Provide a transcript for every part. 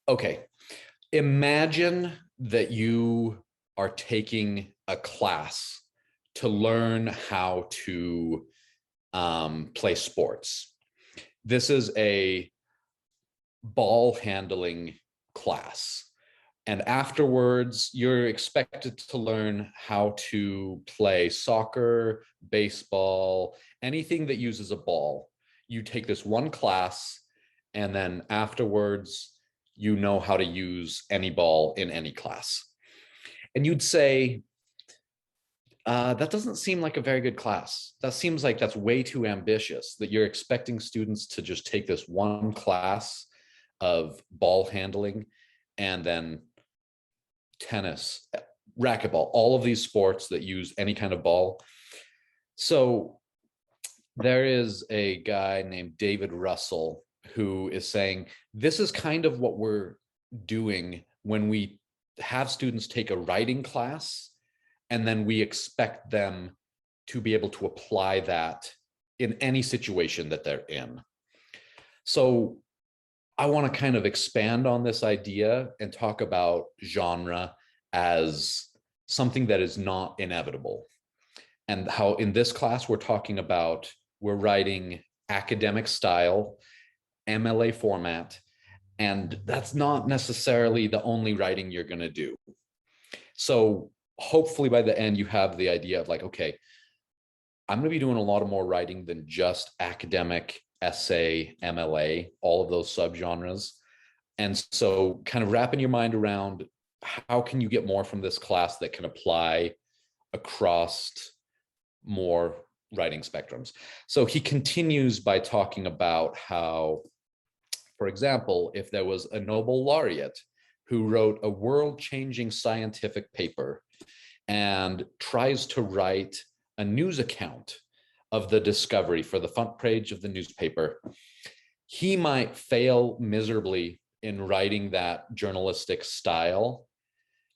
Okay, imagine that you are taking a class to learn how to play sports. This is a ball handling class. And afterwards, you're expected to learn how to play soccer, baseball, anything that uses a ball. You take this one class, and then afterwards, you know how to use any ball in any class. And you'd say, that doesn't seem like a very good class. That seems like that's way too ambitious, that you're expecting students to just take this one class of ball handling and then tennis, racquetball, all of these sports that use any kind of ball. So there is a guy named David Russell who is saying this is kind of what we're doing when we have students take a writing class and then we expect them to be able to apply that in any situation that they're in. So I want to kind of expand on this idea and talk about genre as something that is not inevitable. And how in this class, we're writing academic style, MLA format, and that's not necessarily the only writing you're going to do. So hopefully by the end, you have the idea of like, okay, I'm going to be doing a lot of more writing than just academic, essay, MLA, all of those subgenres. And so kind of wrapping your mind around how can you get more from this class that can apply across more writing spectrums. So he continues by talking about how, for example, if there was a Nobel laureate who wrote a world-changing scientific paper and tries to write a news account of the discovery for the front page of the newspaper, he might fail miserably in writing that journalistic style,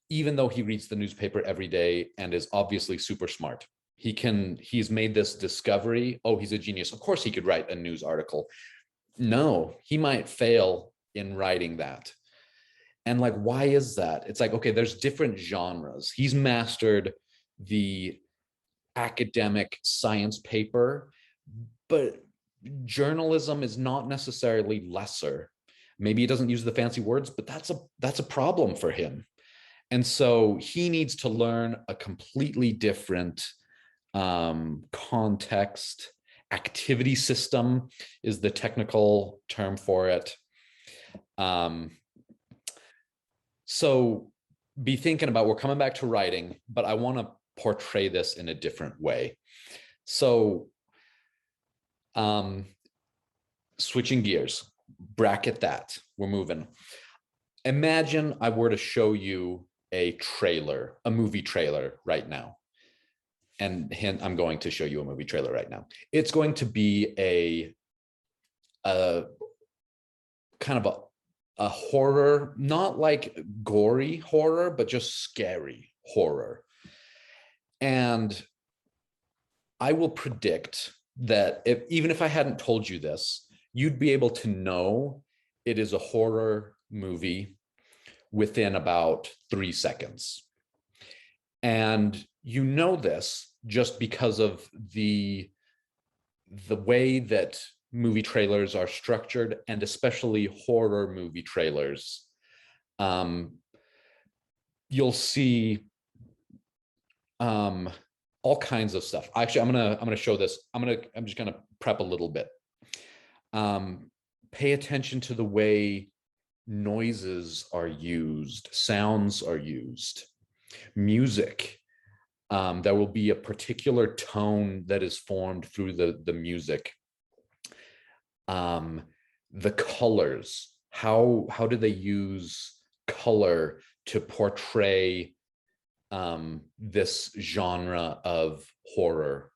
even though he reads the newspaper every day and is obviously super smart. He's made this discovery. Oh, he's a genius. Of course he could write a news article. No, he might fail in writing that. And like, why is that? It's like, okay, there's different genres. He's mastered the academic science paper, but journalism is not necessarily lesser. Maybe he doesn't use the fancy words, but that's a problem for him. And so he needs to learn a completely different context. Activity system is the technical term for it. Um, so be thinking about, we're coming back to writing, but I want to portray this in a different way. So switching gears, bracket that, we're moving. Imagine I were to show you a movie trailer right now. And hint, I'm going to show you a movie trailer right now. It's going to be a kind of a horror, not like gory horror, but just scary horror. And I will predict that even if I hadn't told you this, you'd be able to know it is a horror movie within about 3 seconds. And you know this just because of the way that movie trailers are structured, and especially horror movie trailers. You'll see all kinds of stuff. Actually, I'm gonna show this. I'm just gonna prep a little bit. Pay attention to the way noises are used, sounds are used, music. There will be a particular tone that is formed through the music. The colors. How do they use color to portray this genre of horror?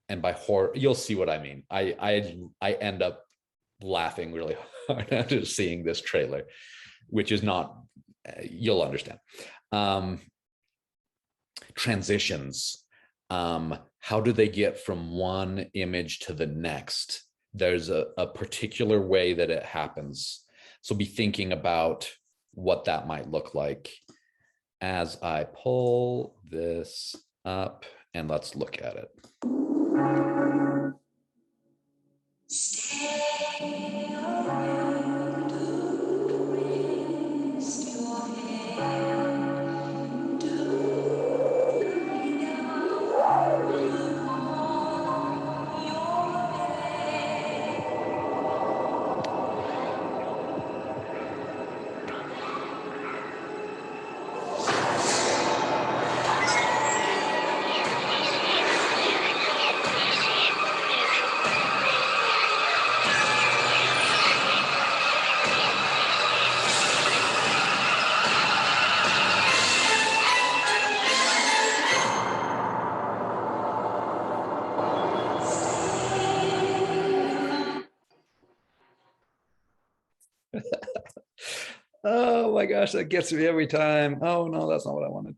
And by horror, you'll see what I mean. I end up laughing really hard after seeing this trailer, which is not, you'll understand. Transitions. How do they get from one image to the next? There's a particular way that it happens. So be thinking about what that might look like as I pull this up, and let's look at it. Oh my gosh, that gets me every time. Oh no, that's not what I wanted.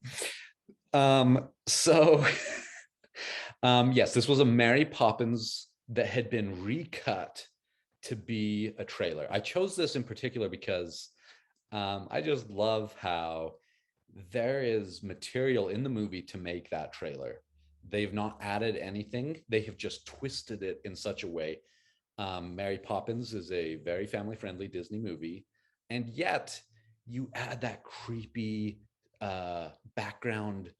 So yes, this was a Mary Poppins that had been recut to be a trailer. I chose this in particular because I just love how there is material in the movie to make that trailer. They've not added anything. They have just twisted it in such a way. Mary Poppins is a very family-friendly Disney movie, and yet you add that creepy background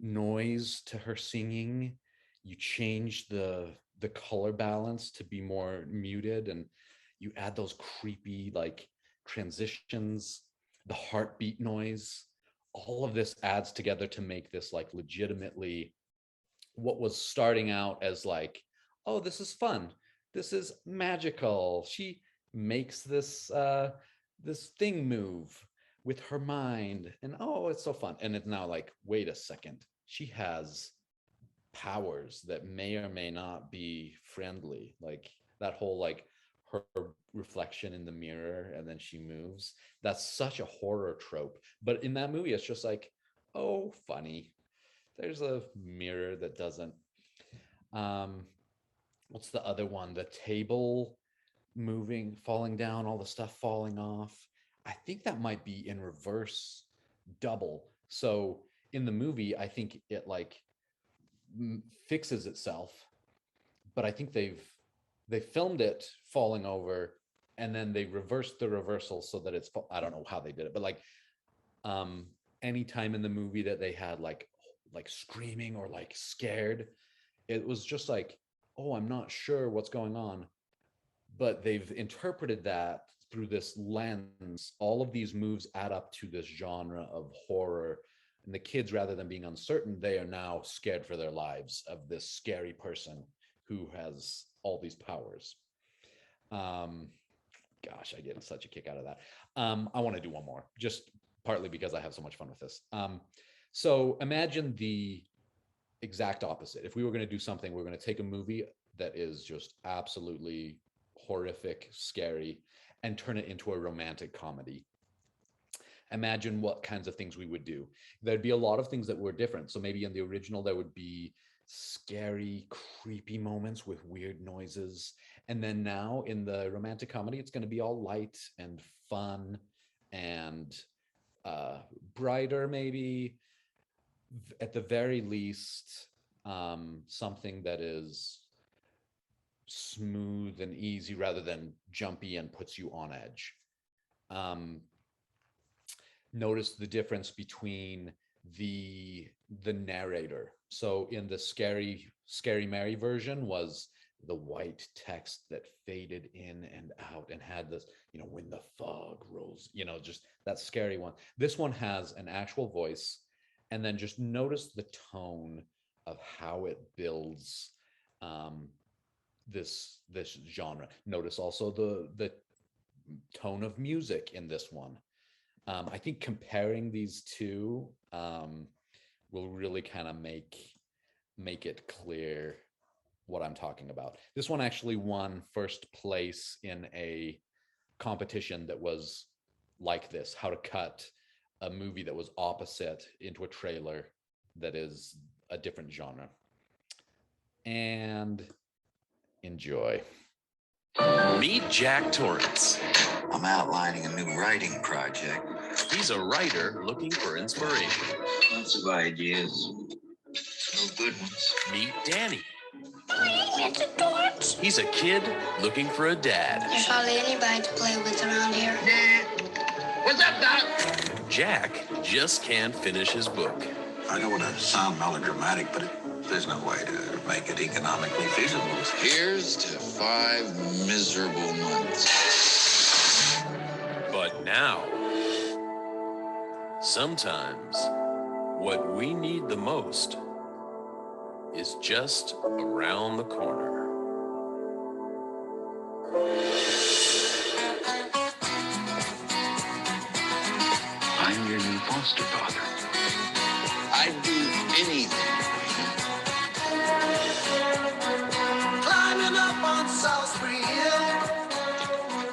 noise to her singing. You change the color balance to be more muted, and you add those creepy like transitions, the heartbeat noise. All of this adds together to make this like legitimately what was starting out as like, oh, this is fun, this is magical. She makes this thing move with her mind, and oh, it's so fun. And it's now like, wait a second, she has powers that may or may not be friendly. Like that whole like her reflection in the mirror and then she moves. That's such a horror trope. But in that movie, it's just like, oh, funny. There's a mirror that doesn't. Um, what's the other one? The table moving, falling down, all the stuff falling off. I think that might be in reverse double. So in the movie, I think it like fixes itself, but I think they filmed it falling over and then they reversed the reversal so that it's, I don't know how they did it, but like um any time in the movie that they had like screaming or like scared, it was just like, oh, I'm not sure what's going on, but they've interpreted that through this lens. All of these moves add up to this genre of horror, and the kids, rather than being uncertain, they are now scared for their lives of this scary person who has all these powers. um Gosh, I get such a kick out of that. I want to do one more, just partly because I have so much fun with this. So imagine the exact opposite. If we were going to do something, we're going to take a movie that is just absolutely horrific, scary, and turn it into a romantic comedy. Imagine what kinds of things we would do. There'd be a lot of things that were different. So maybe in the original, there would be scary, creepy moments with weird noises. And then now in the romantic comedy, it's going to be all light and fun and brighter, maybe. At the very least, something that is smooth and easy rather than jumpy and puts you on edge. Um, Notice the difference between the narrator. So in the Scary Mary version was the white text that faded in and out and had this, when the fog rolls, just that scary one. This one has an actual voice, and then just notice the tone of how it builds this genre. Notice also the tone of music in this one. I think comparing these two will really kind of make it clear what I'm talking about. This one actually won first place in a competition that was like this, how to cut a movie that was opposite into a trailer that is a different genre. And enjoy. Meet Jack Torrance. I'm outlining a new writing project. He's a writer looking for inspiration. Lots of ideas. No good ones. Meet Danny. It's a torch. He's a kid looking for a dad. There's hardly anybody to play with around here. Dad, what's up, Doc? Jack just can't finish his book. I don't want to sound melodramatic, but there's no way to make it economically feasible. Here's to 5 miserable months. But now, sometimes what we need the most is just around the corner. I'm your new foster father. I'd do anything. Climbing up on Salisbury Hill,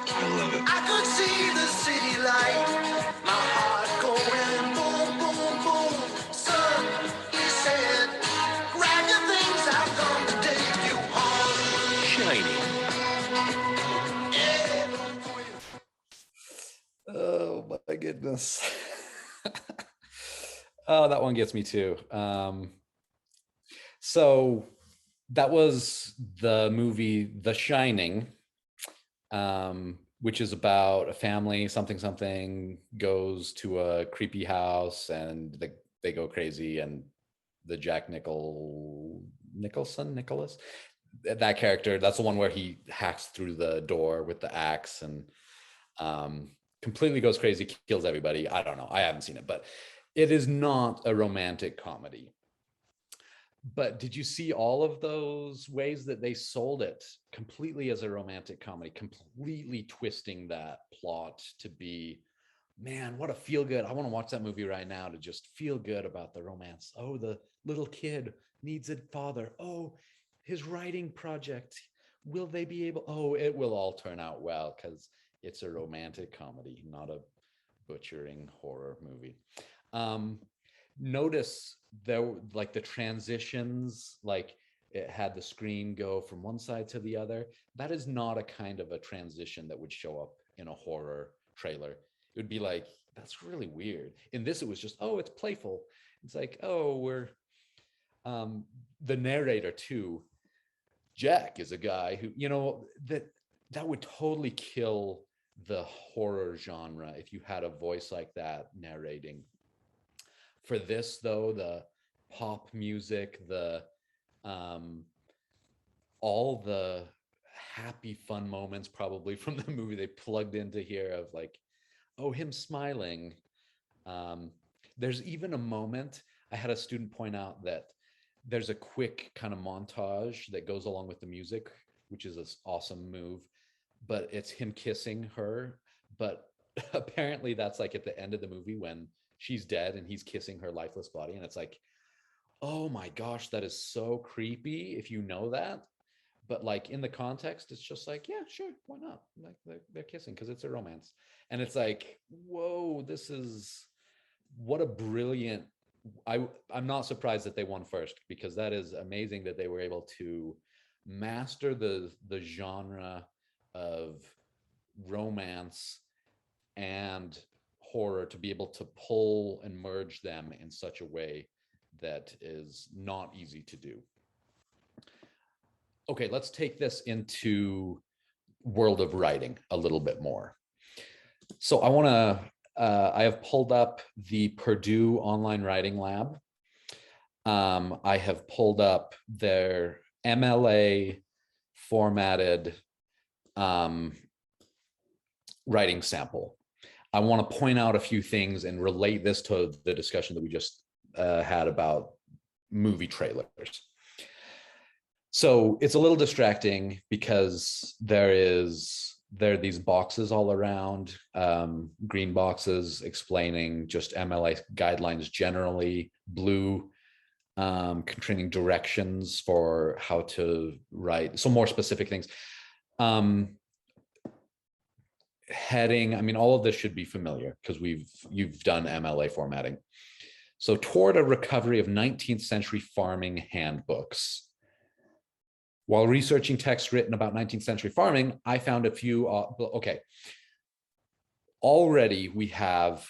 I love it. I could see the city light. My heart going boom, boom, boom. Son, he said, grab your things, I've come to take you home. Shining. Oh my goodness. Oh, that one gets me too. So that was the movie The Shining, which is about a family, something goes to a creepy house and they go crazy, and the Nicholas, that character, that's the one where he hacks through the door with the axe and completely goes crazy, kills everybody. I don't know. I haven't seen it, but it is not a romantic comedy. But did you see all of those ways that they sold it completely as a romantic comedy, completely twisting that plot to be, man, what a feel good. I want to watch that movie right now to just feel good about the romance. Oh, the little kid needs a father. Oh, his writing project. Will they be able? Oh, it will all turn out well because it's a romantic comedy, not a butchering horror movie. Notice there, like the transitions, like it had the screen go from one side to the other. That is not a kind of a transition that would show up in a horror trailer. It would be like, that's really weird. In this, it was just, oh, it's playful. It's like, oh, we're the narrator too. Jack is a guy who, that would totally kill the horror genre if you had a voice like that narrating. For this, though, the pop music, the all the happy, fun moments probably from the movie they plugged into here of like, oh, him smiling. There's even a moment, I had a student point out that there's a quick kind of montage that goes along with the music, which is an awesome move, but it's him kissing her. But apparently that's like at the end of the movie when she's dead and he's kissing her lifeless body. And it's like, oh my gosh, that is so creepy if you know that. But like in the context, it's just like, yeah, sure, why not? Like they're kissing because it's a romance. And it's like, whoa, this is what a brilliant, I'm not surprised that they won first, because that is amazing that they were able to master the genre of romance and horror, to be able to pull and merge them in such a way that is not easy to do. Okay, let's take this into world of writing a little bit more. So I have pulled up the Purdue Online Writing Lab. I have pulled up their MLA formatted writing sample. I want to point out a few things and relate this to the discussion that we just had about movie trailers. So it's a little distracting because there are these boxes all around, green boxes explaining just MLA guidelines generally, blue containing directions for how to write, so more specific things. Heading, I mean, all of this should be familiar because you've done MLA formatting. So toward a recovery of 19th century farming handbooks. While researching texts written about 19th century farming, I found a few, okay. Already we have,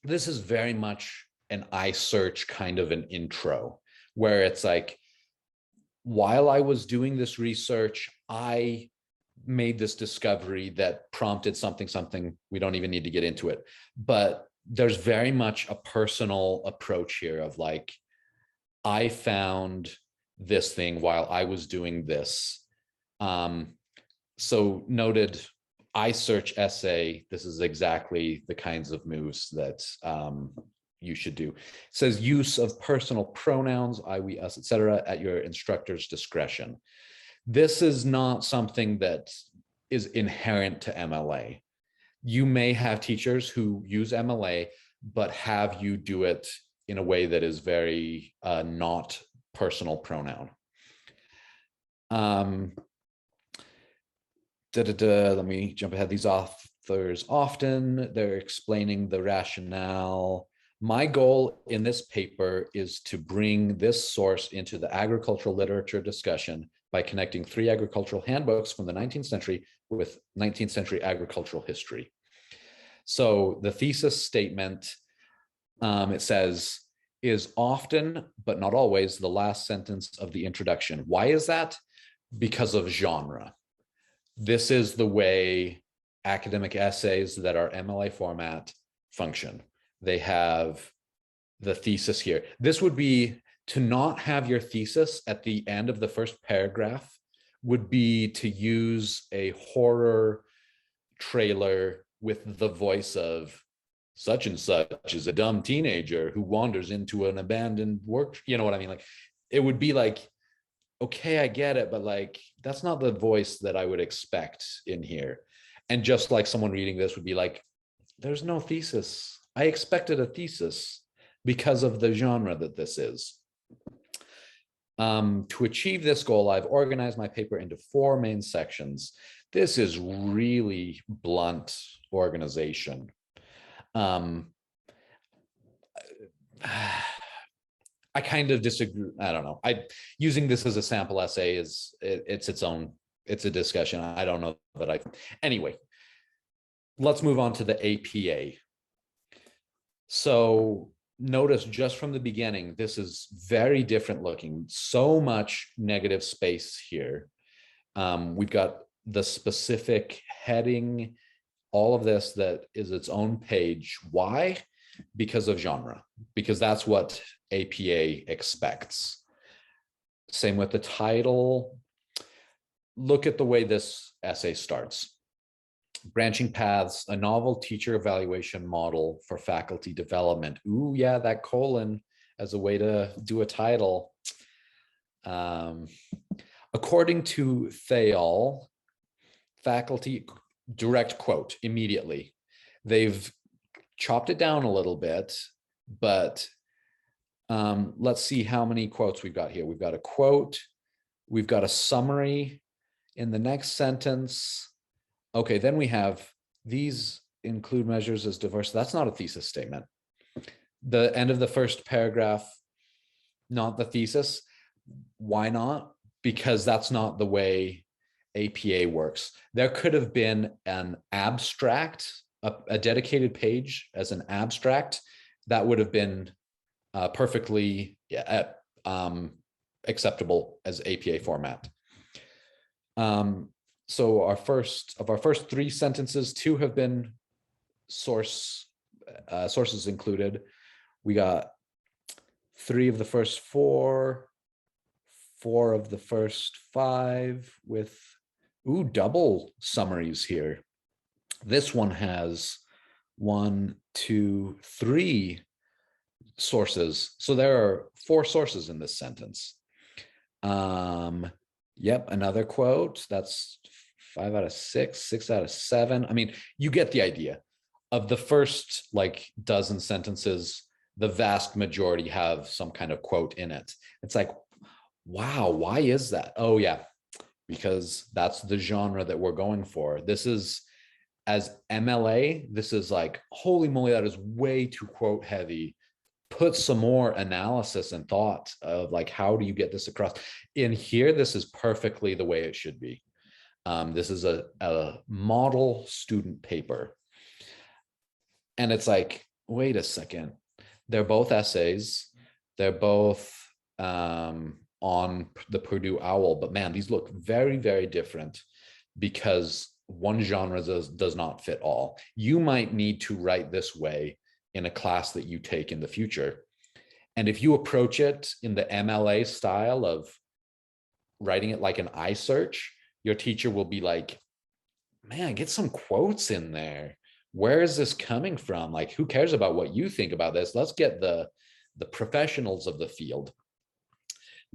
this is very much an iSearch kind of an intro, where it's like, while I was doing this research, I made this discovery that prompted something. We don't even need to get into it, but there's very much a personal approach here of like, I found this thing while I was doing this. So noted iSearch essay. This is exactly the kinds of moves that you should do. It says use of personal pronouns, I, we, us, etc., at your instructor's discretion. This is not something that is inherent to MLA. You may have teachers who use MLA, but have you do it in a way that is very not personal pronoun. Let me jump ahead. These authors often, they're explaining the rationale. My goal in this paper is to bring this source into the agricultural literature discussion by connecting 3 agricultural handbooks from the 19th century with 19th century agricultural history. So the thesis statement, it says, is often, but not always, the last sentence of the introduction. Why is that? Because of genre. This is the way academic essays that are MLA format function. They have the thesis here. This would be, to not have your thesis at the end of the first paragraph would be to use a horror trailer with the voice of such and such is a dumb teenager who wanders into an abandoned work. You know what I mean? Like, it would be like, okay, I get it, but like, that's not the voice that I would expect in here. And just like someone reading this would be like, there's no thesis. I expected a thesis because of the genre that this is. To achieve this goal, I've organized my paper into 4 main sections. This is really blunt organization. I kind of disagree. I don't know. Using this as a sample essay is it's a discussion. I don't know that anyway, let's move on to the APA. So notice just from the beginning, this is very different looking. So much negative space here. We've got the specific heading, all of this that is its own page. Why? Because of genre, because that's what APA expects. Same with the title. Look at the way this essay starts. Branching Paths, a novel teacher evaluation model for faculty development. Ooh, yeah, that colon as a way to do a title. According to Thayol, faculty, direct quote immediately. They've chopped it down a little bit, but let's see how many quotes we've got here. We've got a quote, we've got a summary in the next sentence. Okay, then we have these include measures as diverse. That's not a thesis statement. The end of the first paragraph, not the thesis. Why not? Because that's not the way APA works. There could have been an abstract, a dedicated page as an abstract that would have been perfectly acceptable as APA format. So our first 3 sentences, 2 have been sources included. We got 3 of the first 4, 4 of the first 5 with double summaries here. This one has 1, 2, 3 sources. So there are 4 sources in this sentence. Yep, another quote. That's 5 out of 6, 6 out of 7. I mean, you get the idea. Of the first like dozen sentences, the vast majority have some kind of quote in it. It's like, wow, why is that? Oh yeah, because that's the genre that we're going for. This is, as MLA, this is like, holy moly, that is way too quote heavy. put some more analysis and thought of like, how do you get this across? In here, this is perfectly the way it should be. This is a model student paper. And it's like, wait a second, they're both essays. They're both on the Purdue OWL, but man, these look very, very different because one genre does not fit all. You might need to write this way in a class that you take in the future. And if you approach it in the MLA style of writing it like an iSearch, your teacher will be like, man, get some quotes in there. Where is this coming from? Like, who cares about what you think about this? Let's get the professionals of the field,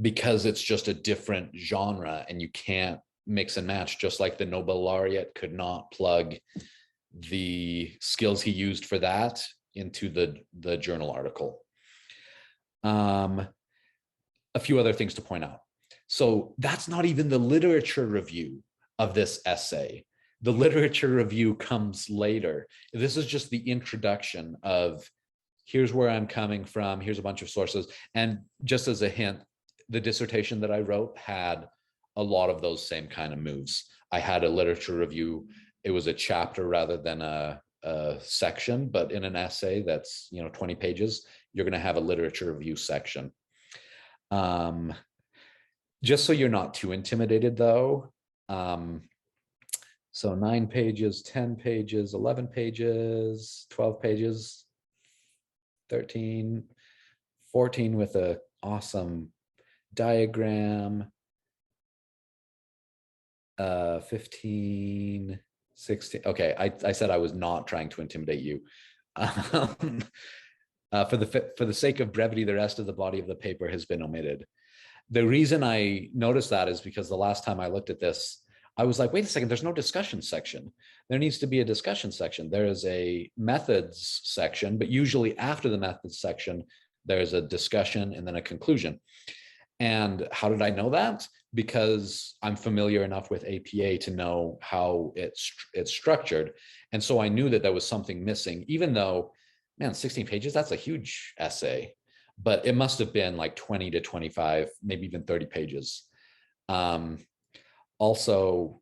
because it's just a different genre and you can't mix and match, just like the Nobel laureate could not plug the skills he used for that into the journal article. A few other things to point out. So that's not even the literature review of this essay. The literature review comes later. This is just the introduction of, here's where I'm coming from, here's a bunch of sources. And just as a hint, the dissertation that I wrote had a lot of those same kind of moves. I had a literature review. It was a chapter rather than a section, but in an essay that's 20 pages, you're going to have a literature review section. Just so you're not too intimidated though. So 9 pages, 10 pages, 11 pages, 12 pages, 13, 14 with a awesome diagram, 15, 16. Okay, I said I was not trying to intimidate you. For the sake of brevity, the rest of the body of the paper has been omitted. The reason I noticed that is because the last time I looked at this, I was like, wait a second, there's no discussion section. There needs to be a discussion section. There is a methods section, but usually after the methods section, there's a discussion and then a conclusion. And how did I know that? Because I'm familiar enough with APA to know how it's structured. And so I knew that there was something missing, even though, man, 16 pages, that's a huge essay, but it must have been like 20 to 25, maybe even 30 pages. Also,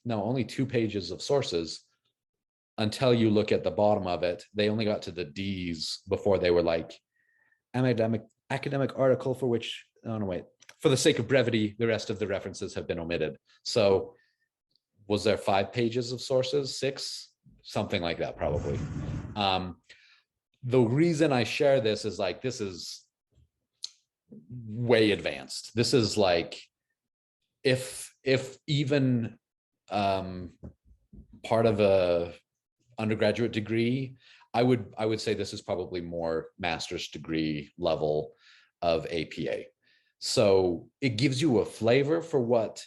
only 2 pages of sources until you look at the bottom of it. They only got to the D's before they were like, academic article for which, oh no, wait. For the sake of brevity, the rest of the references have been omitted. So was there 5 pages of sources, 6? Something like that, probably. The reason I share this is like, this is way advanced. This is like, if even part of a undergraduate degree, I would say this is probably more master's degree level of APA. So it gives you a flavor for what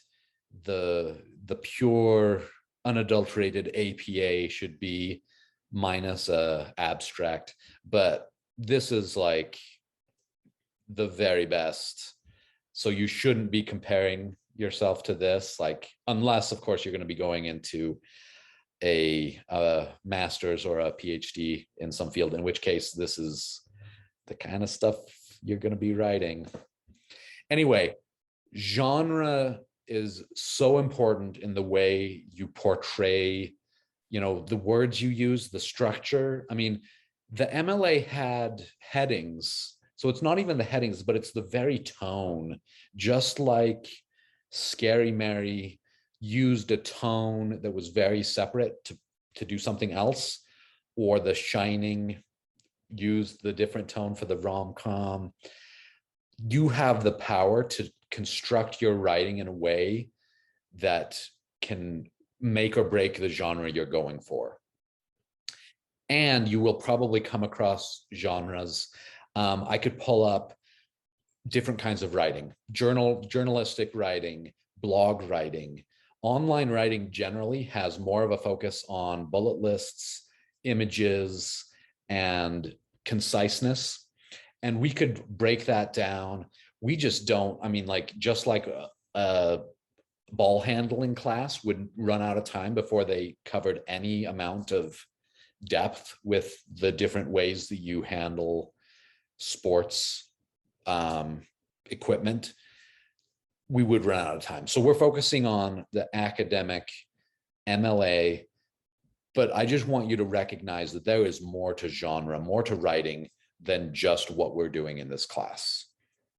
the pure unadulterated APA should be, minus abstract. But this is like the very best. So you shouldn't be comparing yourself to this, like, unless of course you're going to be going into a master's or a PhD in some field, in which case this is the kind of stuff you're going to be writing. Anyway, genre is so important in the way you portray, the words you use, the structure. I mean, the MLA had headings, so it's not even the headings, but it's the very tone, just like Scary Mary used a tone that was very separate to do something else, or The Shining used the different tone for the rom-com. You have the power to construct your writing in a way that can make or break the genre you're going for. And you will probably come across genres. I could pull up different kinds of writing, journalistic writing, blog writing. Online writing generally has more of a focus on bullet lists, images, and conciseness. And we could break that down. We just don't. I mean, like, just like a ball handling class would run out of time before they covered any amount of depth with the different ways that you handle sports equipment, we would run out of time. So we're focusing on the academic MLA, but I just want you to recognize that there is more to genre, more to writing than just what we're doing in this class.